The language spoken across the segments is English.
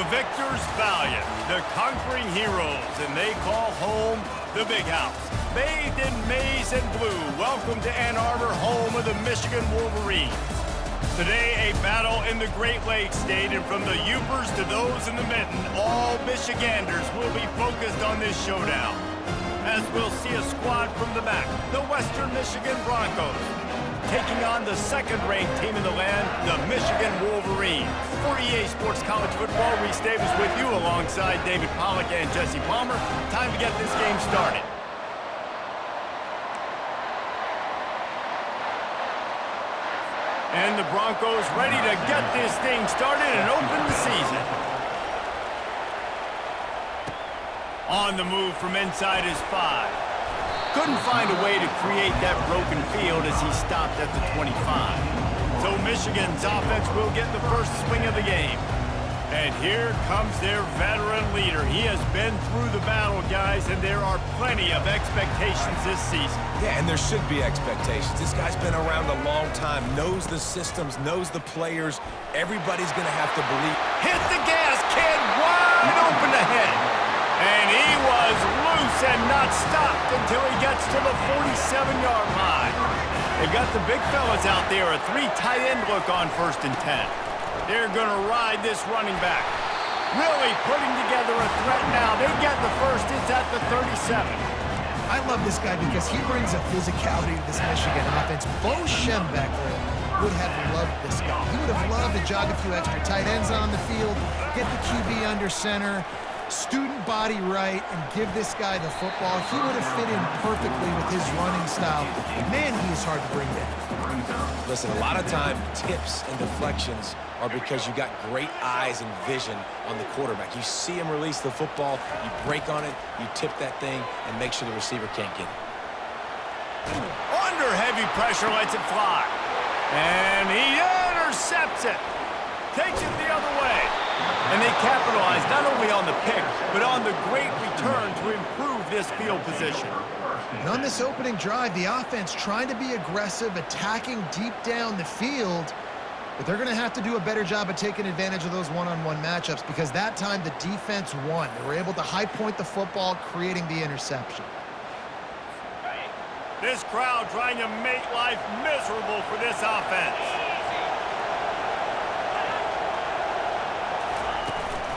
The victors valiant, the conquering heroes, and they call home the Big House. Bathed in maize and blue, welcome to Ann Arbor, home of the Michigan Wolverines. Today, a battle in the Great Lakes State, and from the Upers to those in the Mitten, all Michiganders will be focused on this showdown. As we'll see a squad from the back, the Western Michigan Broncos, taking on the second-ranked team in the land, the Michigan Wolverines. For EA Sports College Football, Reese Davis with you alongside David Pollack and Jesse Palmer. Time to get this game started. And the Broncos ready to get this thing started and open the season. On the move from inside his 5. Couldn't find a way to create that broken field as he stopped at the 25. So Michigan's offense will get the first swing of the game. And here comes their veteran leader. He has been through the battle, guys, and there are plenty of expectations this season. Yeah, and there should be expectations. This guy's been around a long time, knows the systems, knows the players. Everybody's going to have to believe. Hit the gas, kid, wide open ahead. And he was loose and not stopped until he gets to the 47-yard line. They've got the big fellas out there, a 3 tight end look on 1st and 10. They're going to ride this running back. Really putting together a threat now. They get the first. It's at the 37. I love this guy because he brings a physicality to this Michigan offense. Bo Schembechler would have loved this guy. He would have loved to jog a few extra tight ends on the field, get the QB under center, student body right, and give this guy the football. He would have fit in perfectly with his running style. Man, he is hard to bring down. Listen, a lot of time, tips and deflections are because you got great eyes and vision on the quarterback. You see him release the football, you break on it, you tip that thing, and make sure the receiver can't get it. Under heavy pressure, lets it fly. And he intercepts it. Takes it the other way. And they capitalize not only on the pick, but on the great return to improve this field position. And on this opening drive, the offense trying to be aggressive, attacking deep down the field, but they're going to have to do a better job of taking advantage of those one-on-one matchups because that time the defense won. They were able to high point the football, creating the interception. This crowd trying to make life miserable for this offense.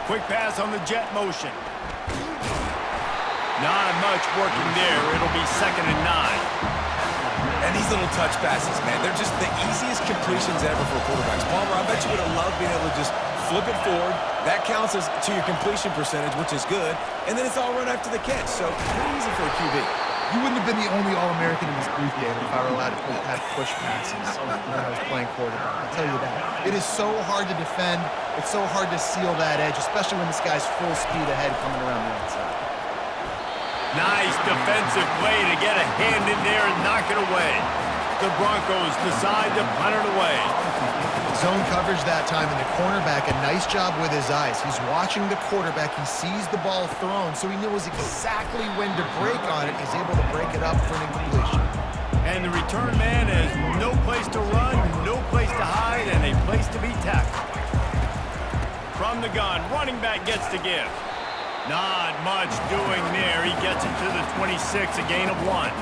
Quick pass on the jet motion. Not much working there. It'll be 2nd and 9. And these little touch passes, man, they're just the easiest completions ever for quarterbacks. Palmer, I bet you would have loved being able to just flip it forward. That counts as to your completion percentage, which is good. And then it's all run after the catch. So pretty easy for a QB. You wouldn't have been the only All-American in this booth game if I were allowed to have push passes when I was playing quarterback. I'll tell you that. It is so hard to defend. It's so hard to seal that edge, especially when this guy's full speed ahead coming around the outside. Nice defensive play to get a hand in there and knock it away. The Broncos decide to punt it away. Zone coverage that time, and the cornerback, a nice job with his eyes. He's watching the quarterback. He sees the ball thrown, so he knows exactly when to break on it. He's able to break it up for an incompletion. And the return man has no place to run, no place to hide, and a place to be tackled. From the gun, running back gets to give. Not much doing there. He gets it to the 26, a gain of 1.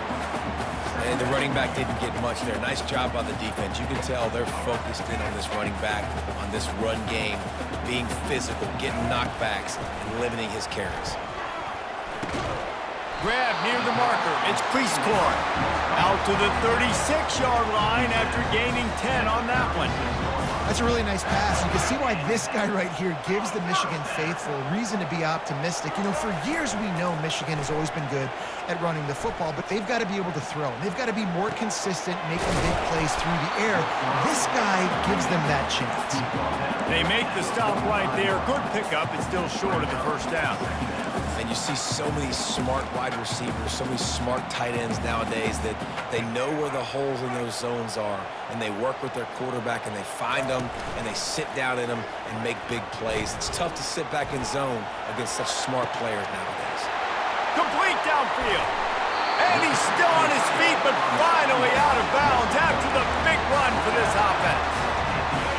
And the running back didn't get much there. Nice job by the defense. You can tell they're focused in on this running back, on this run game, being physical, getting knockbacks, and limiting his carries. Grab near the marker. It's Cleescorn. Out to the 36-yard line after gaining 10 on that one. That's a really nice pass. You can see why this guy right here gives the Michigan faithful reason to be optimistic. You know, for years we know Michigan has always been good at running the football, but they've got to be able to throw. They've got to be more consistent, making big plays through the air. This guy gives them that chance. They make the stop right there. Good pickup. It's still short of the first down. And you see so many smart wide receivers, so many smart tight ends nowadays that they know where the holes in those zones are, and they work with their quarterback, and they find them, and they sit down in them and make big plays. It's tough to sit back in zone against such smart players nowadays. Complete downfield. And he's still on his feet, but finally out of bounds after the big run for this offense.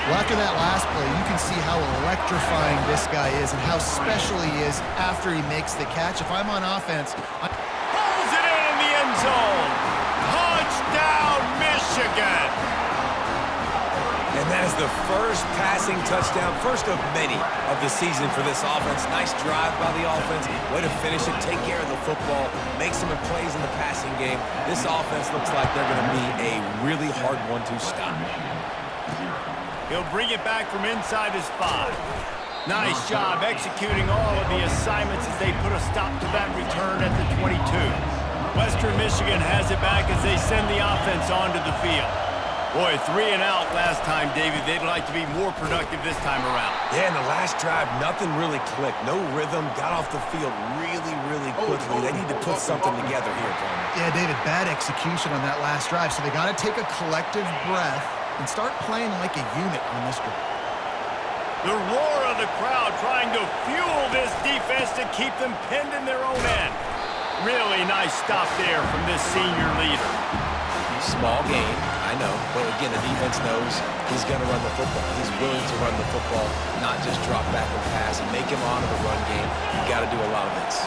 Well, after that last play, you can see how electrifying this guy is and how special he is after he makes the catch. If I'm on offense, Pulls it in the end zone. Touchdown, Michigan. And that is the first passing touchdown, first of many of the season for this offense. Nice drive by the offense. Way to finish it, take care of the football, make some plays in the passing game. This offense looks like they're going to be a really hard one to stop. He'll bring it back from inside his 5. Nice job executing all of the assignments as they put a stop to that return at the 22. Western Michigan has it back as they send the offense onto the field. Boy, 3 and out last time, David. They'd like to be more productive this time around. Yeah, in the last drive, nothing really clicked. No rhythm, got off the field really quickly. They need to put something together here, Palmer. yeah, David, bad execution on that last drive. So they got to take a collective breath and start playing like a unit on this drive. The roar of the crowd trying to fuel this defense to keep them pinned in their own end. Really nice stop there from this senior leader. Small game, I know, but again, the defense knows he's going to run the football. He's willing to run the football, not just drop back and pass and make him honor the run game. You got to do a lot of this.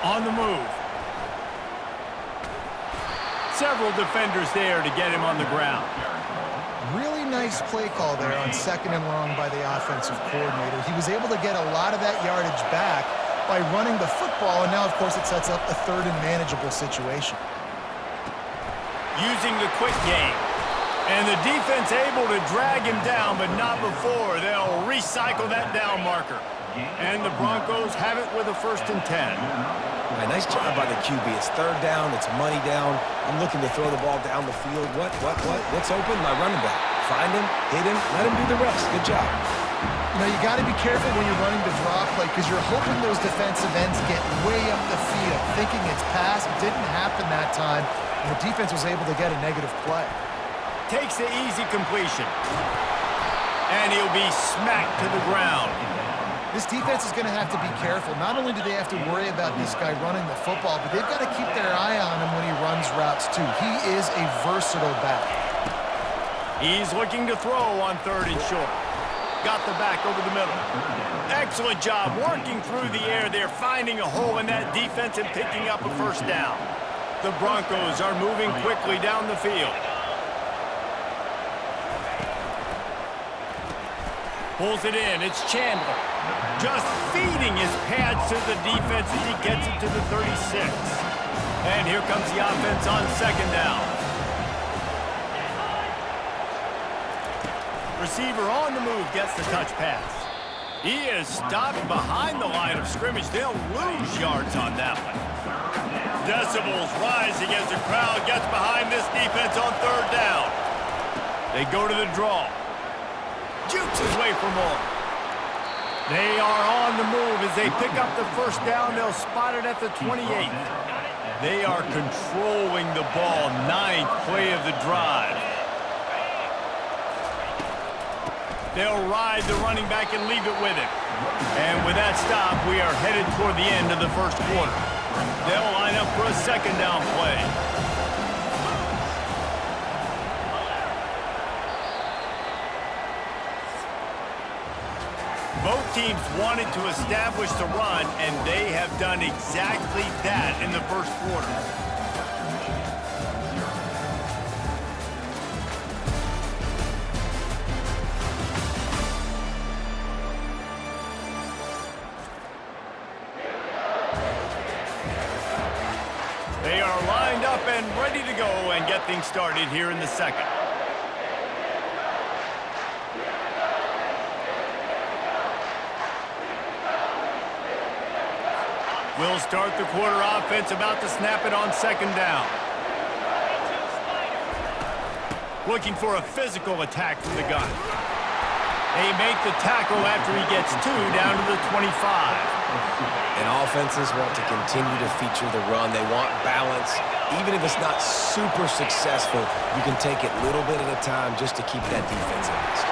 On the move. Several defenders there to get him on the ground. Really nice play call there on 2nd and long by the offensive coordinator. He was able to get a lot of that yardage back by running the football, and now, of course, it sets up a 3rd and manageable situation. Using the quick game. And the defense able to drag him down, but not before. They'll recycle that down marker. And the Broncos have it with a 1st and 10. Right, nice job by the QB. It's 3rd down. It's money down. I'm looking to throw the ball down the field. What's open? My running back. Find him, hit him, let him do the rest. Good job. You know, you got to be careful when you're running the draw play because you're hoping those defensive ends get way up the field, thinking it's pass. It didn't happen that time, and the defense was able to get a negative play. Takes the easy completion. And he'll be smacked to the ground. This defense is going to have to be careful. Not only do they have to worry about this guy running the football, but they've got to keep their eye on him when he runs routes too. He is a versatile back. He's looking to throw on 3rd and short. Got the back over the middle. Excellent job working through the air there, finding a hole in that defense and picking up a 1st down. The Broncos are moving quickly down the field. Pulls it in. It's Chandler. Just feeding his pads to the defense as he gets it to the 36. And here comes the offense on 2nd down. Receiver on the move gets the touch pass. He is stopped behind the line of scrimmage. They'll lose yards on that one. Decibels rising as the crowd gets behind this defense on 3rd down. They go to the draw. Jukes his way for more. They are on the move as they pick up the 1st down. They'll spot it at the 28. They are controlling the ball. 9th play of the drive. They'll ride the running back and leave it with him. And with that stop, we are headed toward the end of the 1st quarter. They'll line up for a 2nd down play. Both teams wanted to establish the run, and they have done exactly that in the 1st quarter. They are lined up and ready to go and get things started here in the 2nd. We'll start the quarter offense, about to snap it on 2nd down. Looking for a physical attack from the gun. They make the tackle after he gets 2 down to the 25. And offenses want to continue to feature the run. They want balance. Even if it's not super successful, you can take it little bit at a time just to keep that defense honest.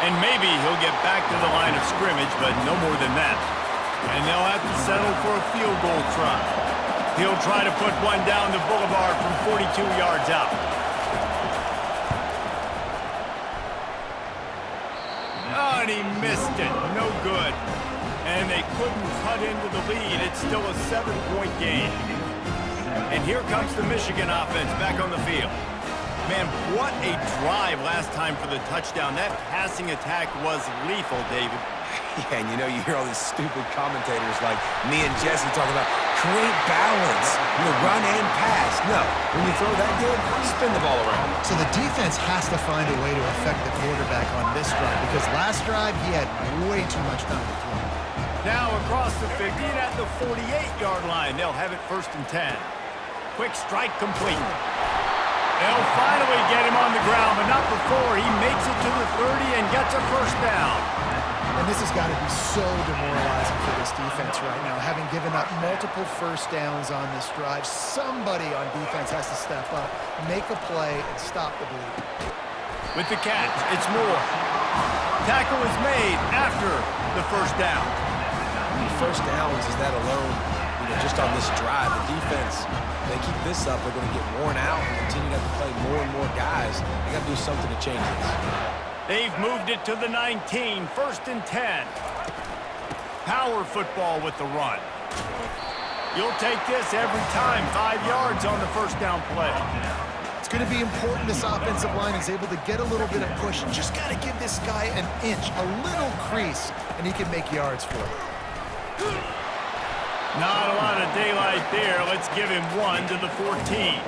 And maybe he'll get back to the line of scrimmage, but no more than that. And they'll have to settle for a field goal try. He'll try to put one down the boulevard from 42 yards out. he missed it. No good. And they couldn't cut into the lead. It's still a 7-point game. And here comes the Michigan offense back on the field. Man, what a drive last time for the touchdown. That passing attack was lethal, David. Yeah, and you know, you hear all these stupid commentators like me and Jesse talking about create balance, run and pass. No, when you throw that good, spin the ball around. So the defense has to find a way to affect the quarterback on this drive because last drive he had way too much time to throw. Now across the 50 and at the 48-yard line. They'll have it 1st and 10. Quick strike complete. They'll finally get him on the ground, but not before he makes it to the 30 and gets a 1st down. And this has got to be so demoralizing for this defense right now. Having given up multiple 1st downs on this drive, somebody on defense has to step up, make a play, and stop the bleeding. With the catch, it's Moore. Tackle is made after the 1st down. How many 1st downs is that alone? Just on this drive, the defense, they keep this up, they're going to get worn out and continue to have to play more and more guys. They got to do something to change this. They've moved it to the 19, 1st and 10. Power football with the run. You'll take this every time, 5 yards on the 1st down play. It's going to be important this offensive line is able to get a little bit of push. Just got to give this guy an inch, a little crease, and he can make yards for it. Not a lot of daylight there. Let's give him 1 to the 14.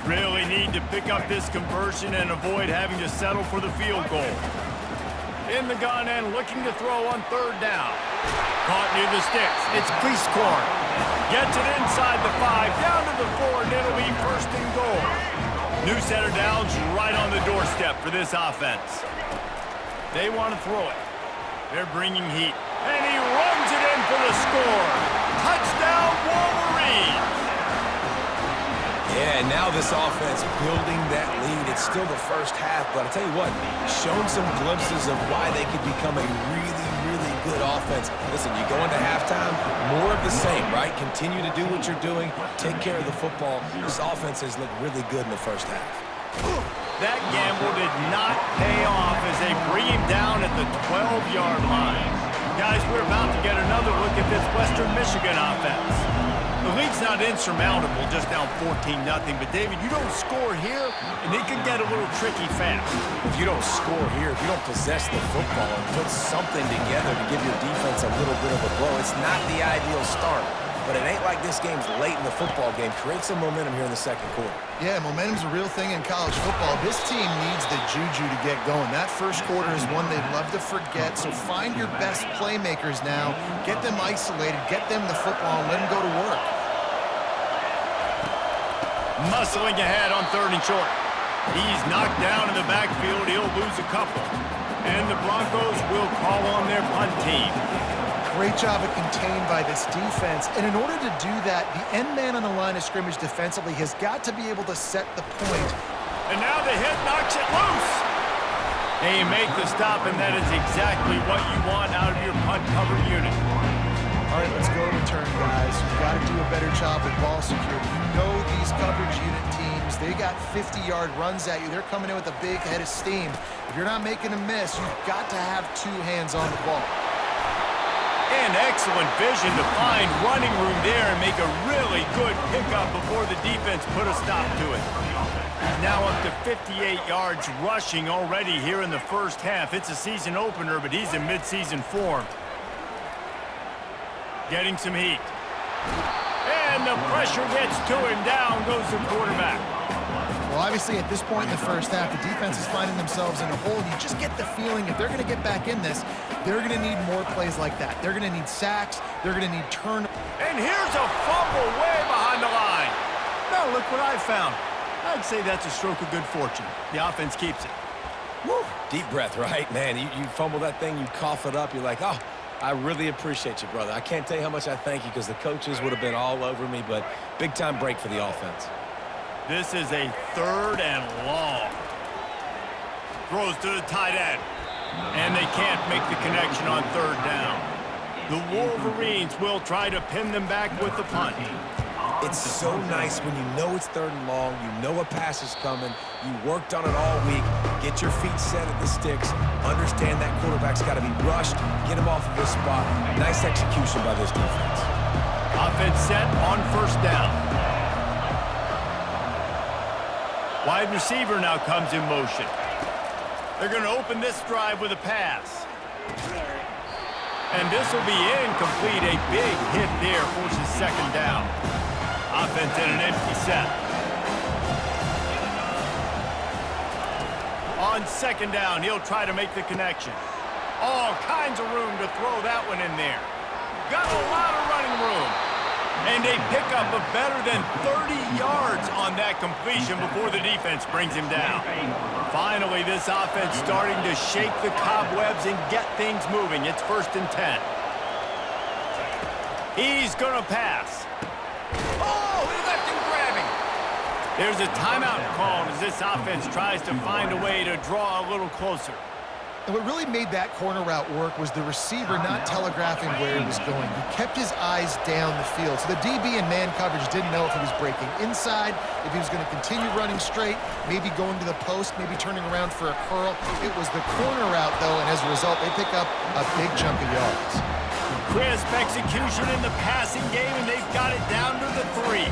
Really need to pick up this conversion and avoid having to settle for the field goal. In the gun and looking to throw on 3rd down. Caught near the sticks. It's Cleescorn. Gets it inside the 5, down to the 4, and it'll be 1st and goal. New set of downs right on the doorstep for this offense. They want to throw it. They're bringing heat. And he runs it in for the score. Touchdown, Wolverines! Yeah, and now this offense building that lead. It's still the 1st half, but I'll tell you what, shown some glimpses of why they could become a really, really good offense. Listen, you go into halftime, more of the same, right? Continue to do what you're doing, take care of the football. This offense has looked really good in the 1st half. That gamble did not pay off as they bring him down at the 12-yard line. Guys, we're about to get another look at this Western Michigan offense. The lead's not insurmountable, just down 14-0. But, David, you don't score here, and it can get a little tricky fast. If you don't score here, if you don't possess the football and put something together to give your defense a little bit of a blow, it's not the ideal start. But it ain't like this game's late in the football game. Create some momentum here in the 2nd quarter. Yeah, momentum's a real thing in college football. This team needs the juju to get going. That 1st quarter is one they'd love to forget, so find your best playmakers now. Get them isolated, get them the football, and let them go to work. Muscling ahead on 3rd and short. He's knocked down in the backfield. He'll lose a couple. And the Broncos will call on their punt team. Great job of contained by this defense. And in order to do that, the end man on the line of scrimmage defensively has got to be able to set the point. And now the hit knocks it loose. They make the stop, and that is exactly what you want out of your punt cover unit. All right, let's go return, guys. You've got to do a better job with ball security. You know these coverage unit teams, they got 50-yard runs at you. They're coming in with a big head of steam. If you're not making a miss, you've got to have 2 hands on the ball. And excellent vision to find running room there and make a really good pickup before the defense put a stop to it. Now up to 58 yards rushing already here in the 1st half. It's a season opener, but he's in midseason form. Getting some heat. And the pressure gets to him. Down goes the quarterback. Well, obviously, at this point in the 1st half, the defense is finding themselves in a hole. You just get the feeling if they're going to get back in this, they're going to need more plays like that. They're going to need sacks. They're going to need turn. And here's a fumble way behind the line. Now look what I found. I'd say that's a stroke of good fortune. The offense keeps it. Woo. Deep breath, right? Man, you fumble that thing, you cough it up, you're like, oh, I really appreciate you, brother. I can't tell you how much I thank you because the coaches would have been all over me, but big-time break for the offense. This is a 3rd and long. Throws to the tight end. And they can't make the connection on 3rd down. The Wolverines will try to pin them back with the punt. It's so nice when you know it's 3rd and long, you know a pass is coming, you worked on it all week, get your feet set at the sticks, understand that quarterback's got to be rushed, get him off of his spot. Nice execution by this defense. Offense set on 1st down. Wide receiver now comes in motion. They're going to open this drive with a pass. And this will be incomplete. A big hit there forces 2nd down. Offense in an empty set. On 2nd down, he'll try to make the connection. All kinds of room to throw that one in there. Got a lot of running room. And a pickup of better than 30 yards on that completion before the defense brings him down. Finally, this offense starting to shake the cobwebs and get things moving. It's 1st and 10. He's going to pass. Oh, he left him grabbing. There's a timeout called as this offense tries to find a way to draw a little closer. And what really made that corner route work was the receiver not telegraphing where he was going. He kept his eyes down the field. So the DB in man coverage didn't know if he was breaking inside, if he was going to continue running straight, maybe going to the post, maybe turning around for a curl. It was the corner route, though, and as a result, they pick up a big chunk of yards. Crisp execution in the passing game, and they've got it down to the 3.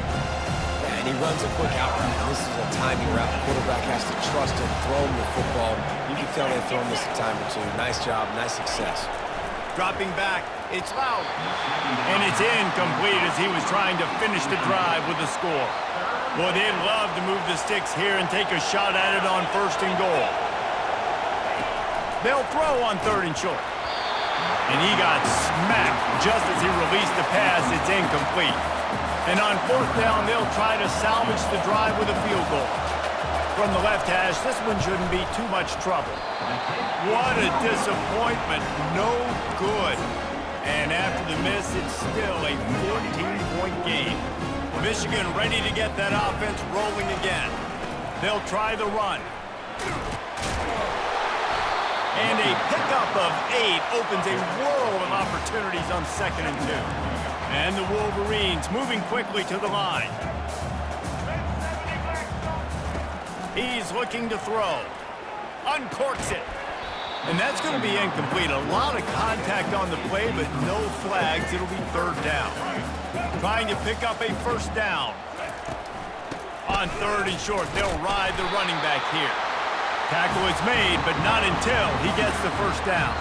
And he runs a quick out route. And this is a timing route. The quarterback has to trust him, throw him the football. You can tell they've thrown this a time or two. Nice job, nice success. Dropping back, it's loud. And it's incomplete as he was trying to finish the drive with a score. Boy, they'd love to move the sticks here and take a shot at it on 1st and goal. They'll throw on 3rd and short. And he got smacked just as he released the pass. It's incomplete. And on 4th down, they'll try to salvage the drive with a field goal. From the left hash, this one shouldn't be too much trouble. What a disappointment. No good. And after the miss, it's still a 14-point game. Michigan ready to get that offense rolling again. They'll try the run. And a pickup of 8 opens a world of opportunities on 2nd and 2. And the Wolverines moving quickly to the line. He's looking to throw. Uncorks it. And that's going to be incomplete. A lot of contact on the play, but no flags. It'll be 3rd down. Trying to pick up a 1st down. On 3rd and short, they'll ride the running back here. Tackle is made, but not until he gets the 1st down.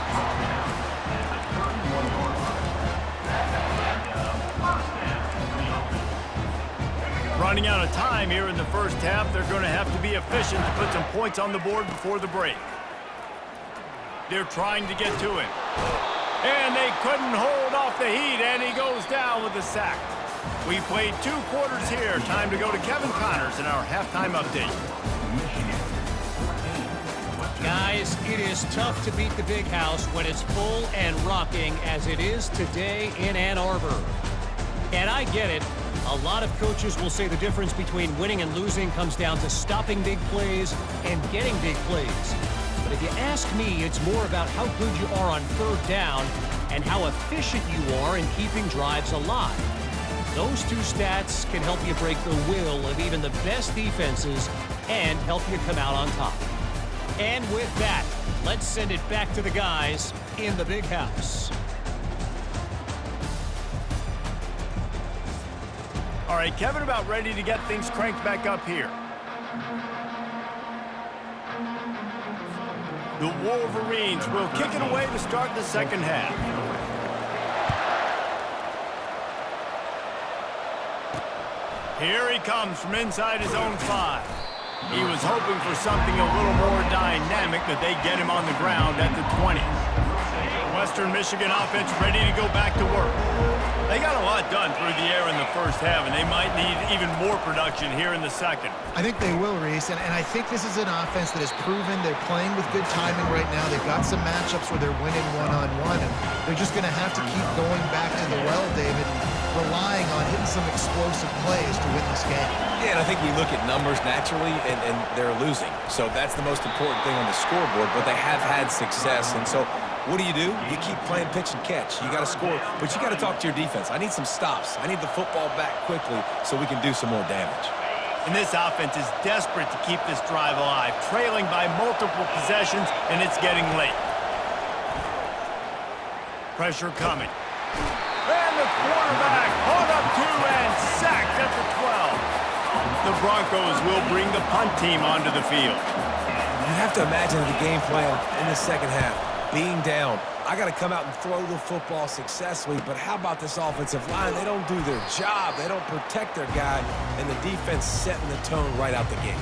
Running out of time here in the 1st half, they're going to have to be efficient to put some points on the board before the break. They're trying to get to him. And they couldn't hold off the heat, and he goes down with a sack. We played 2 quarters here. Time to go to Kevin Connors in our halftime update. Guys, it is tough to beat the Big House when it's full and rocking as it is today in Ann Arbor. And I get it. A lot of coaches will say the difference between winning and losing comes down to stopping big plays and getting big plays. But if you ask me, it's more about how good you are on 3rd down and how efficient you are in keeping drives alive. Those 2 stats can help you break the will of even the best defenses and help you come out on top. And with that, let's send it back to the guys in the Big House. All right, Kevin about ready to get things cranked back up here. The Wolverines will kick it away to start the 2nd half. Here he comes from inside his own 5. He was hoping for something a little more dynamic, but they get him on the ground at the 20. Western Michigan offense ready to go back to work. They got a lot done through the air in the 1st half, and they might need even more production here in the 2nd. I think they will, Reese, and I think this is an offense that has proven they're playing with good timing right now. They've got some matchups where they're winning one-on-one, and they're just going to have to keep going back to the well, David, and relying on hitting some explosive plays to win this game. Yeah, and I think we look at numbers naturally, and they're losing. So that's the most important thing on the scoreboard, but they have had success, and so What do? You keep playing pitch and catch. You got to score, but you got to talk to your defense. I need some stops. I need the football back quickly so we can do some more damage. And this offense is desperate to keep this drive alive, trailing by multiple possessions, and it's getting late. Pressure coming. And the quarterback caught up 2 and sacked at the 12. The Broncos will bring the punt team onto the field. You have to imagine the game plan in the second half. Being down, I got to come out and throw the football successfully, but how about this offensive line? They don't do their job. They don't protect their guy, and the defense setting the tone right out the gate.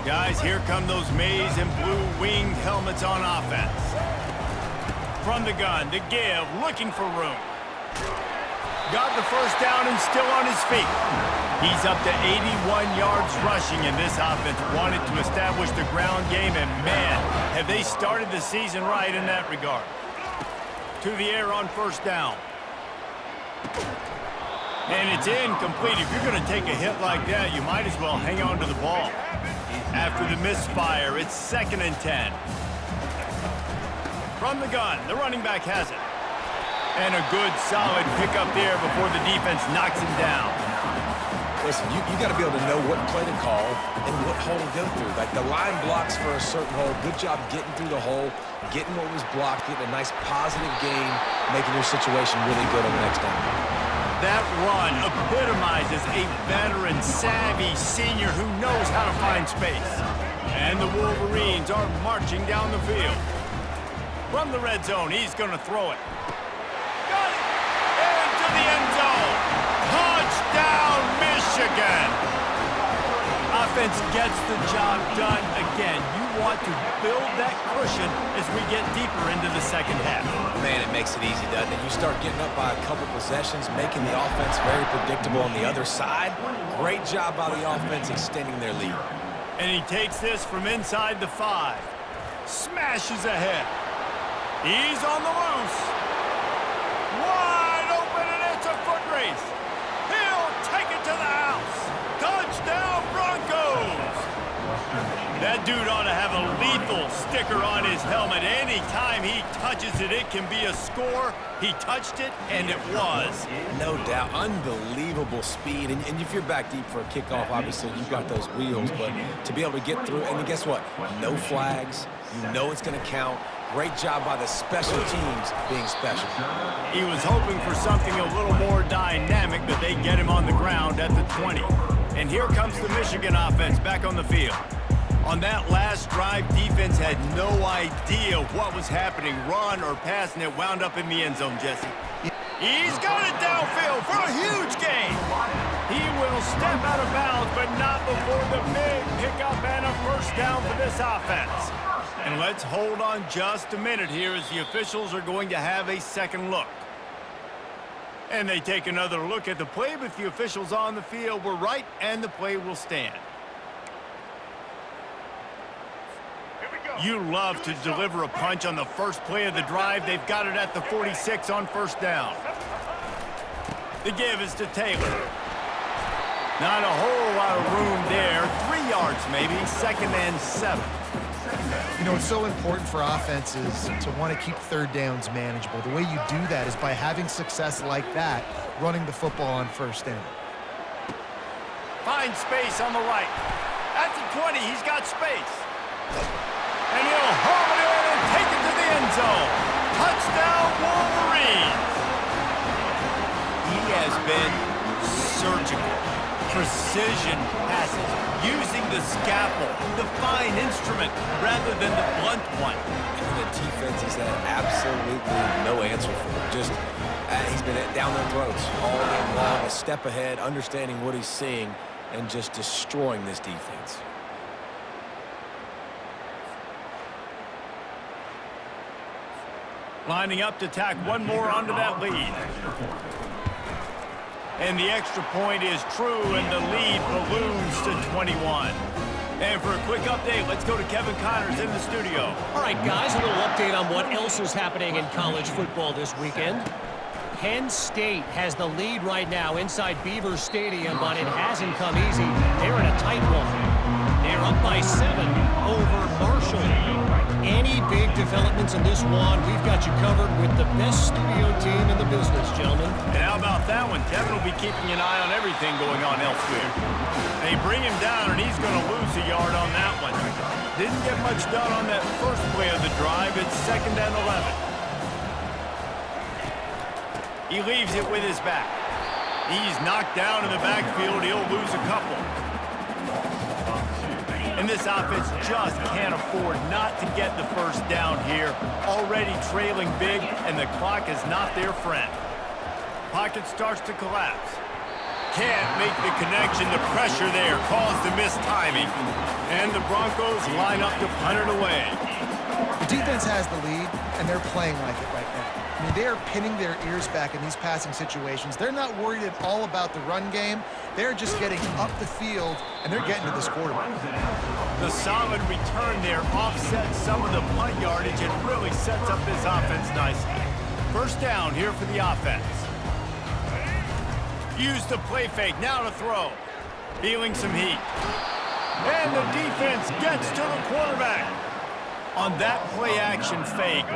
Guys, here come those maize and blue winged helmets on offense. From the gun, to give, looking for room. Got the first down and still on his feet. He's up to 81 yards rushing, and this offense wanted to establish the ground game, and man, have they started the season right in that regard. To the air on first down. And it's incomplete. If you're going to take a hit like that, you might as well hang on to the ball. After the misfire, it's 2nd and 10. From the gun, the running back has it. And a good, solid pickup there before the defense knocks him down. Listen, you got to be able to know what play to call and what hole to go through. Like the line blocks for a certain hole. Good job getting through the hole, getting what was blocked, getting a nice positive gain, making your situation really good on the next down. That run epitomizes a veteran, savvy senior who knows how to find space. And the Wolverines are marching down the field. From the red zone, he's going to throw it. Got it! Into the end zone! Touchdown, Michigan! Offense gets the job done again. You want to build that cushion as we get deeper into the second half. Man, it makes it easy, doesn't it? You start getting up by a couple possessions, making the offense very predictable on the other side. Great job by the offense extending their lead. And he takes this from inside the 5. Smashes ahead. He's on the loose. Wide open, and it's a foot race. He'll take it to the house. Touchdown, Broncos! That dude ought to have a lethal sticker on his helmet. Anytime he touches it, it can be a score. He touched it, and it was. No doubt. Unbelievable speed. And if you're back deep for a kickoff, obviously you've got those wheels. But to be able to get through, and guess what? No flags. You know it's going to count. Great job by the special teams being special. He was hoping for something a little more dynamic, but they get him on the ground at the 20. And here comes the Michigan offense back on the field. On that last drive, defense had no idea what was happening, run or pass, and it wound up in the end zone, Jesse. He's got it downfield for a huge gain. He will step out of bounds, but not before the big pickup and a first down for this offense. And let's hold on just a minute here as the officials are going to have a second look. And they take another look at the play, but the officials on the field were right, and the play will stand. You love to deliver a punch on the first play of the drive. They've got it at the 46 on first down. The give is to Taylor. Not a whole lot of room there. 3 yards maybe, 2nd and 7. You know, it's so important for offenses to want to keep third downs manageable. The way you do that is by having success like that, running the football on first down. Finds space on the right. At the 20, he's got space. And he'll home it in and take it to the end zone. Touchdown, Wolverines. He has been surgical. Precision passes, using the scalpel, the fine instrument, rather than the blunt one. And the defense has had absolutely no answer for him. Just, he's been down their throats all game long, a step ahead, understanding what he's seeing, and just destroying this defense. Lining up to tack one more onto that lead. And the extra point is true, and the lead balloons to 21. And for a quick update, let's go to Kevin Connors in the studio. All right, guys, a little update on what else is happening in college football this weekend. Penn State has the lead right now inside Beaver Stadium, but it hasn't come easy. They're in a tight one. They're up by 7 over Marshall. any big developments in this one, we've got you covered with the best studio team in the business, gentlemen. And how about that one? Kevin will be keeping an eye on everything going on elsewhere. They bring him down, and he's going to lose a yard on that one. Didn't get much done on that first play of the drive. It's 2nd and 11. He leaves it with his back. He's knocked down in the backfield. He'll lose a couple. And this offense just can't afford not to get the first down here. Already trailing big, and the clock is not their friend. Pocket starts to collapse. Can't make the connection. The pressure there caused the missed timing. And the Broncos line up to punt it away. The defense has the lead, and they're playing like it right now. I mean, they are pinning their ears back in these passing situations. They're not worried at all about the run game. They're just getting up the field, and they're getting to this quarterback. The solid return there offsets some of the punt yardage and really sets up this offense nicely. First down here for the offense. Use the play fake, now to throw. Feeling some heat. And the defense gets to the quarterback. On that play-action fake,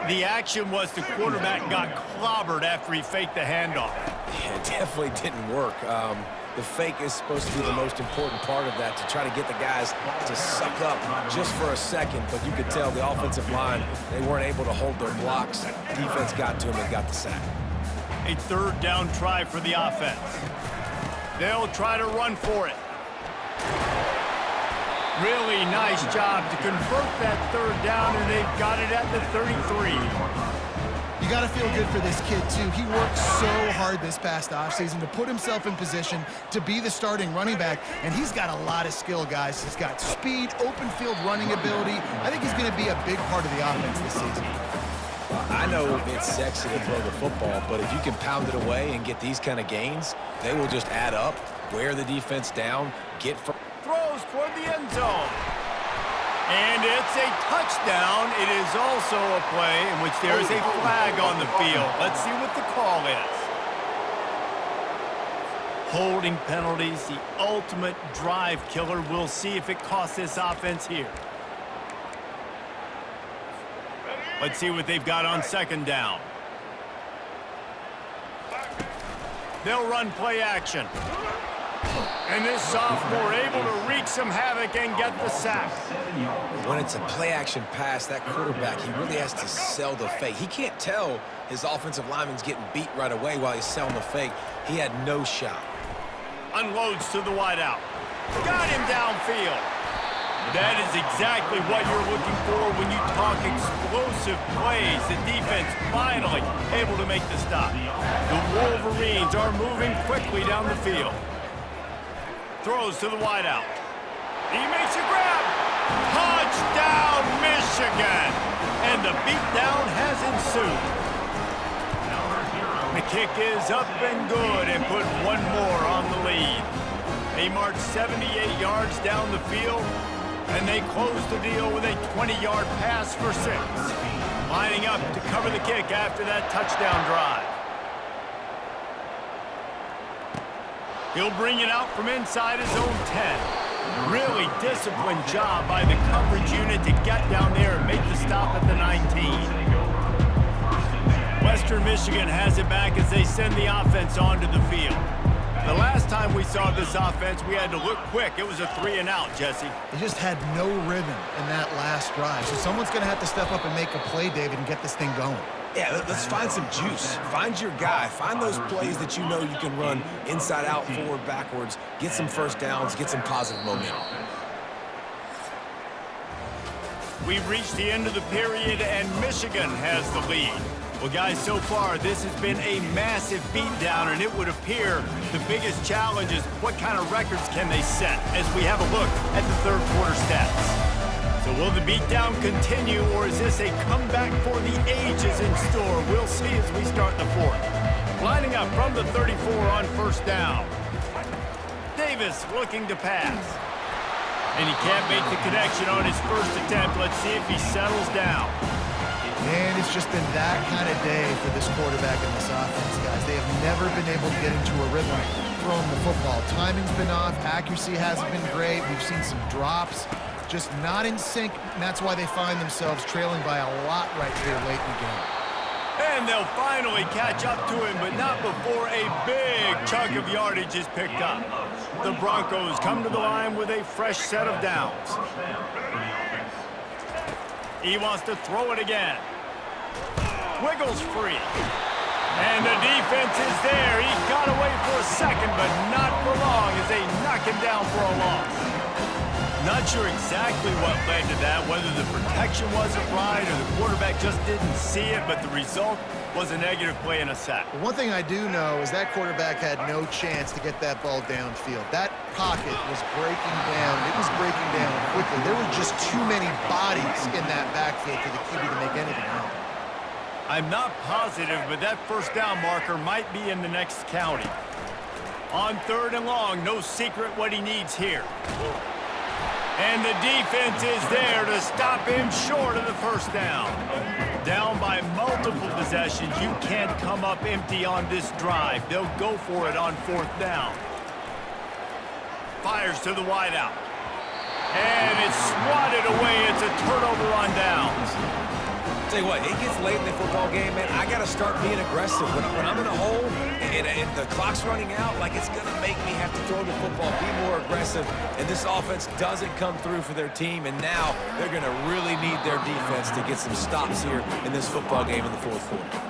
the action was the quarterback got clobbered after he faked the handoff. Yeah, it definitely didn't work. The fake is supposed to be the most important part of that, to try to get the guys to suck up just for a second. But you could tell the offensive line, they weren't able to hold their blocks. Defense got to them and got the sack. A 3rd down try for the offense. They'll try to run for it. Really nice job to convert that 3rd down, and they've got it at the 33. You got to feel good for this kid, too. He worked so hard this past offseason to put himself in position to be the starting running back, and he's got a lot of skill, guys. He's got speed, open field running ability. I think he's going to be a big part of the offense this season. I know it's sexy to throw the football, but if you can pound it away and get these kind of gains, they will just add up, wear the defense down, get from... Throws toward the end zone. And it's a touchdown. It is also a play in which there is a flag on the field. Let's see what the call is. Holding penalties, the ultimate drive killer. We'll see if it costs this offense here. Let's see what they've got on 2nd down. They'll run play action. And this sophomore able to wreak some havoc and get the sack. When it's a play-action pass, that quarterback, he really has to sell the fake. He can't tell his offensive lineman's getting beat right away while he's selling the fake. He had no shot. Unloads to the wideout. Got him downfield. That is exactly what you're looking for when you talk explosive plays. The defense finally able to make the stop. The Wolverines are moving quickly down the field. Throws to the wideout. He makes a grab. Touchdown, Michigan! And the beatdown has ensued. The kick is up and good and put one more on the lead. They march 78 yards down the field, and they close the deal with a 20-yard pass for 6. Lining up to cover the kick after that touchdown drive. He'll bring it out from inside his own 10. Really disciplined job by the coverage unit to get down there and make the stop at the 19. Western Michigan has it back as they send the offense onto the field. The last time we saw this offense, we had to look quick. It was a 3-and-out, Jesse. They just had no rhythm in that last drive. So someone's going to have to step up and make a play, David, and get this thing going. Yeah, let's find some juice. Find your guy. Find those plays that you know you can run inside out, forward, backwards. Get some first downs. Get some positive momentum. We've reached the end of the period, and Michigan has the lead. Well, guys, so far, this has been a massive beatdown, and it would appear the biggest challenge is what kind of records can they set as we have a look at the third quarter stats. So will the beatdown continue, or is this a comeback for the ages in store? We'll see as we start the 4th. Lining up from the 34 on first down. Davis looking to pass. And he can't make the connection on his first attempt. Let's see if he settles down. And it's just been that kind of day for this quarterback and this offense, guys. They have never been able to get into a rhythm throwing the football. Timing's been off. Accuracy hasn't been great. We've seen some drops. just not in sync, and that's why they find themselves trailing by a lot right here late in the game. And they'll finally catch up to him, but not before a big chunk of yardage is picked up. The Broncos come to the line with a fresh set of downs. He wants to throw it again. Wiggles free. And the defense is there. He got away for a second, but not for long as they knock him down for a loss. Not sure exactly what led to that, whether the protection wasn't right or the quarterback just didn't see it, but the result was a negative play and a sack. One thing I do know is that quarterback had no chance to get that ball downfield. That pocket was breaking down. It was breaking down quickly. There were just too many bodies in that backfield for the QB to make anything happen. I'm not positive, but that first down marker might be in the next county. On 3rd and long, no secret what he needs here. And the defense is there to stop him short of the first down. Down by multiple possessions, you can't come up empty on this drive. They'll go for it on 4th down. Fires to the wideout. And it's swatted away. It's a turnover on downs. Tell you what, it gets late in the football game, man. I got to start being aggressive. When I'm in a hole and the clock's running out, like, it's going to make me have to throw the football, be more aggressive. And this offense doesn't come through for their team, and now they're going to really need their defense to get some stops here in this football game in the 4th quarter.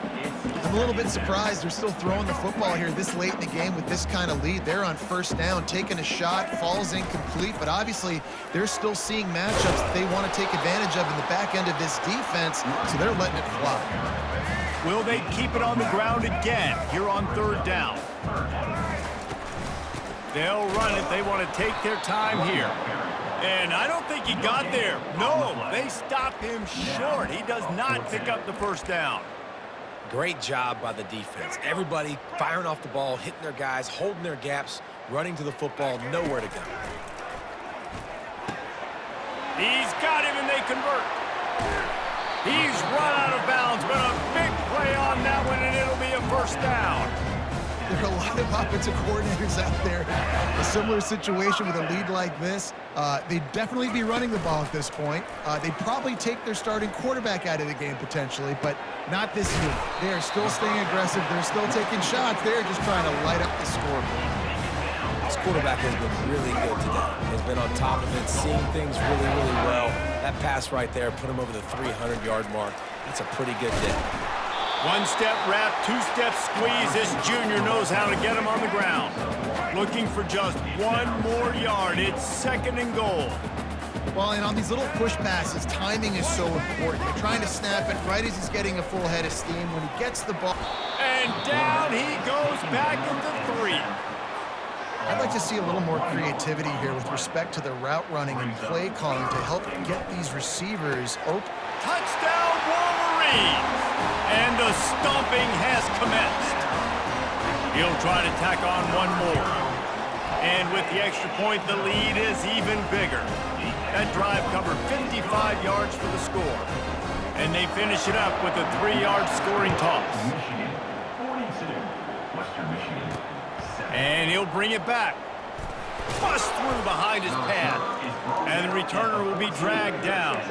I'm a little bit surprised they're still throwing the football here this late in the game with this kind of lead. They're on 1st down, taking a shot, falls incomplete, but obviously they're still seeing matchups that they want to take advantage of in the back end of this defense, so they're letting it fly. Will they keep it on the ground again here on 3rd down? They'll run it. They want to take their time here. And I don't think he got there. No, they stop him short. He does not pick up the first down. Great job by the defense. Everybody firing off the ball, hitting their guys, holding their gaps, running to the football, nowhere to go. He's got him, and they convert. He's run out of bounds, but a big play on that one, and it'll be a first down. There are a lot of offensive coordinators out there. A similar situation with a lead like this. They'd definitely be running the ball at this point. They'd probably take their starting quarterback out of the game potentially, but not this year. They are still staying aggressive. They're still taking shots. They're just trying to light up the scoreboard. This quarterback has been really good today. Has been on top of it, seeing things really, really well. That pass right there put him over the 300-yard mark. That's a pretty good day. One-step wrap, two-step squeeze. This junior knows how to get him on the ground. Looking for just one more yard. It's 2nd and goal. Well, and on these little push passes, timing is so important. They're trying to snap it right as he's getting a full head of steam. When he gets the ball. And down he goes back into 3. I'd like to see a little more creativity here with respect to the route running and play calling to help get these receivers open. Touchdown, Wolverines! And the stomping has commenced. He'll try to tack on one more. And with the extra point, the lead is even bigger. That drive covered 55 yards for the score. And they finish it up with a 3-yard scoring toss. And he'll bring it back. Bust through behind his pad. And the returner will be dragged down.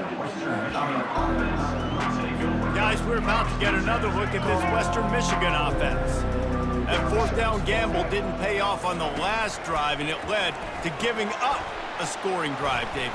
Guys, we're about to get another look at this Western Michigan offense. That 4th down gamble didn't pay off on the last drive, and it led to giving up a scoring drive, David.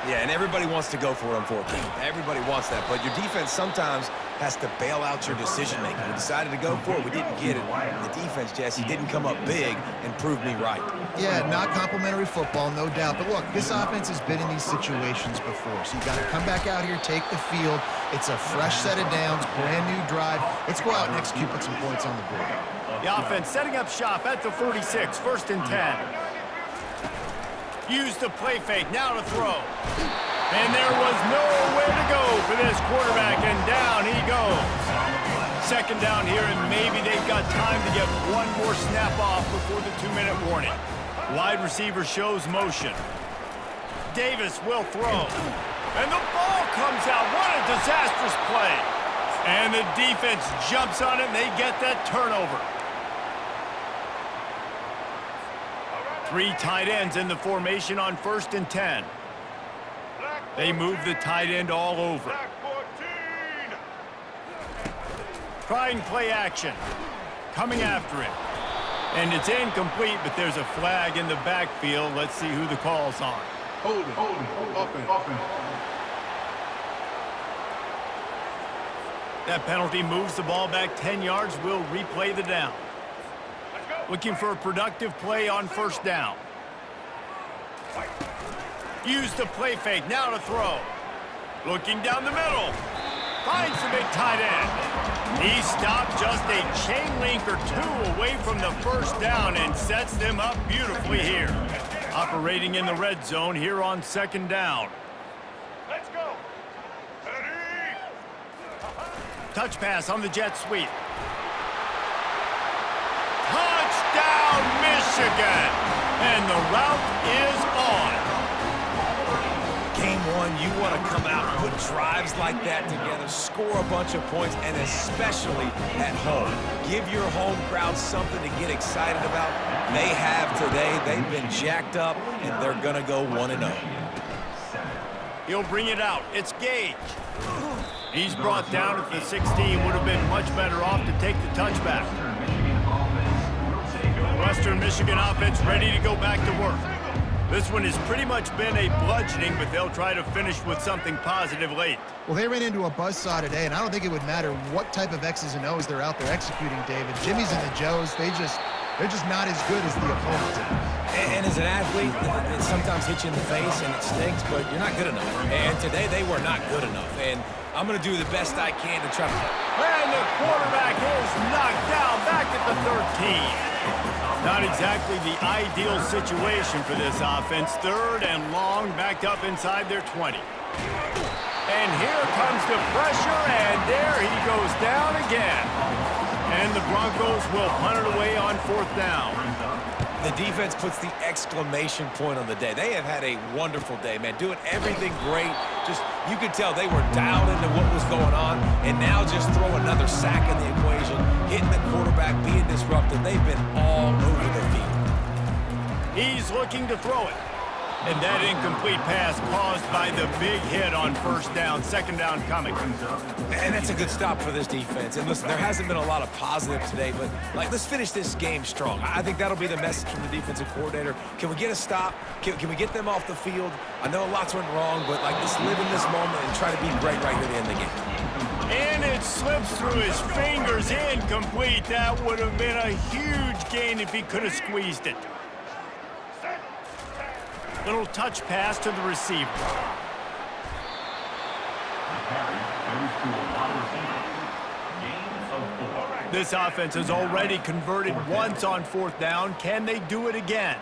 Yeah, and everybody wants to go for it on 4th down. Everybody wants that, but your defense sometimes has to bail out your decision-making. We decided to go for it. We didn't get it. The defense, Jesse, didn't come up big and prove me right. Yeah, not complimentary football, no doubt. But look, this offense has been in these situations before, so you got to come back out here, take the field. It's a fresh set of downs, brand new drive. Let's go out and execute, put some points on the board. The offense setting up shop at the 46, 1st and 10. Use the play fake, now to throw. And there was nowhere to go for this quarterback, and down he goes. 2nd down here, and maybe they've got time to get one more snap off before the 2-minute warning. Wide receiver shows motion. Davis will throw. And the ball comes out. What a disastrous play. And the defense jumps on it, and they get that turnover. 3 tight ends in the formation on 1st and 10. They move the tight end all over. Trying play action. Coming after it. And it's incomplete, but there's a flag in the backfield. Let's see who the call's on. Hold it. That penalty moves the ball back 10 yards. We'll replay the down. Looking for a productive play on first down. Use the play fake. Now to throw. Looking down the middle. Finds the big tight end. He stopped just a chain link or two away from the first down and sets them up beautifully here. Operating in the red zone here on second down. Let's go. Touch pass on the jet sweep. Touchdown, Michigan! And the route is on. Game one, you want to come out and put drives like that together, score a bunch of points, and especially at home. Give your home crowd something to get excited about. They have today. They've been jacked up, and they're going to go 1-0. He'll bring it out. It's Gage. He's brought down at the 16. Would have been much better off to take the touchback. Western Michigan offense ready to go back to work. This one has pretty much been a bludgeoning, but they'll try to finish with something positive late. Well, they ran into a buzzsaw today, and I don't think it would matter what type of X's and O's they're out there executing, David. Jimmy's and the Joes, they're just not as good as the opponent. And as an athlete, it sometimes hits you in the face and it stinks, but you're not good enough. And today they were not good enough. And I'm going to do the best I can to try to... And the quarterback is knocked down back at the 13. Not exactly the ideal situation for this offense. Third and long, backed up inside their 20. And here comes the pressure, and there he goes down again. And the Broncos will punt it away on fourth down. The defense puts the exclamation point on the day. They have had a wonderful day, man. Doing everything great. Just, you could tell they were dialed into what was going on, and now just throw another sack in the equation, hitting the quarterback, being disruptive. They've been all over the field. He's looking to throw it. And that incomplete pass caused by the big hit on first down. Second down coming. And that's a good stop for this defense. And listen, there hasn't been a lot of positive today, but let's finish this game strong. I think that'll be the message from the defensive coordinator. Can we get a stop? Can we get them off the field? I know lots went wrong, but let's live in this moment and try to be great right here at the end of the game. And it slips through his fingers, incomplete. That would have been a huge gain if he could have squeezed it. Little touch pass to the receiver. This offense has already converted once on fourth down. Can they do it again?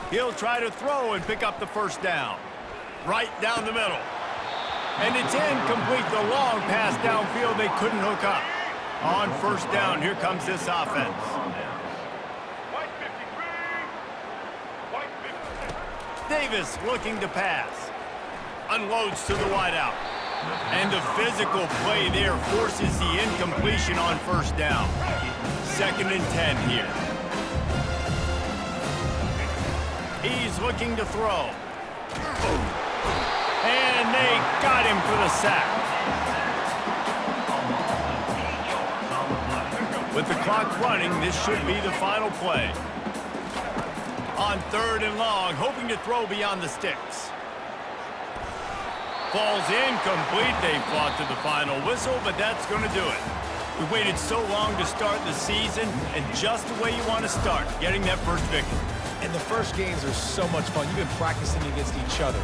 He'll try to throw and pick up the first down. Right down the middle. And it's incomplete. The long pass downfield they couldn't hook up. On first down, here comes this offense. Davis looking to pass. Unloads to the wideout. And the physical play there forces the incompletion on first down. 2nd and 10 here. He's looking to throw. And they got him for the sack. With the clock running, this should be the final play. On 3rd and long, hoping to throw beyond the sticks. Falls incomplete. They fought to the final whistle, but that's going to do it. We waited so long to start the season, and just the way you want to start, getting that first victory. And the first games are so much fun. You've been practicing against each other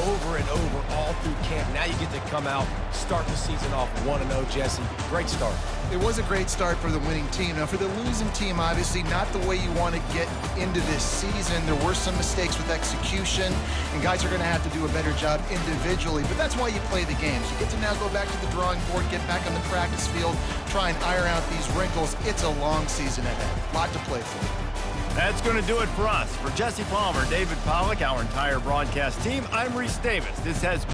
over and over all through camp. Now you get to come out, start the season off 1-0, Jesse. Great start. It was a great start for the winning team. Now, for the losing team, obviously not the way you want to get into this season. There were some mistakes with execution, and guys are going to have to do a better job individually. But that's why you play the games. You get to now go back to the drawing board, get back on the practice field, try and iron out these wrinkles. It's a long season ahead. A lot to play for. That's going to do it for us. For Jesse Palmer, David Pollack, our entire broadcast team, I'm Reese Davis. This has